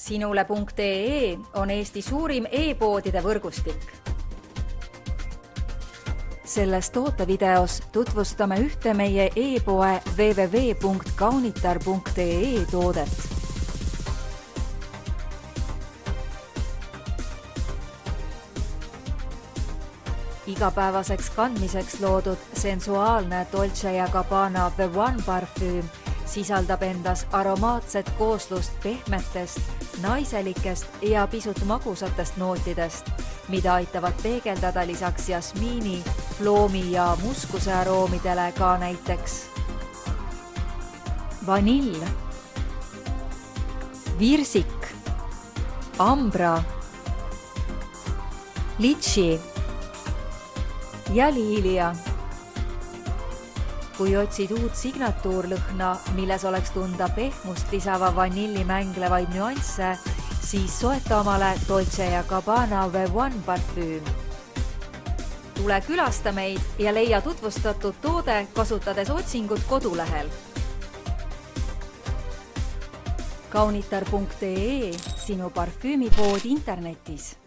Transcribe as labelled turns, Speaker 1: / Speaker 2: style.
Speaker 1: Sinule.ee on Eesti suurim e-poodide võrgustik. Selles tootevideos tutvustame ühte meie e-poe www.kaunitar.ee toodet. Igapäevaseks kandmiseks loodud sensuaalne Dolce & Gabbana The One parfüüm sisaldab endas aromaatset kooslust pehmetest, naiselikest ja pisut magusatest nootidest, mida aitavad peegeldada lisaks jasmiini, ploomi ja muskuse aroomidele ka näiteks vanill, virsik, ambra, litši ja liilia. Kui otsid uut signatuurlõhna, milles oleks tunda pehmust lisava vanilli mänglevaid nüansse, siis soeta omale Dolce & Gabbana The One parfüüm. Tule külasta meid ja leia tutvustatud toode kasutades otsingut kodulehel. Kaunitar.ee, sinu parfüümipood internetis.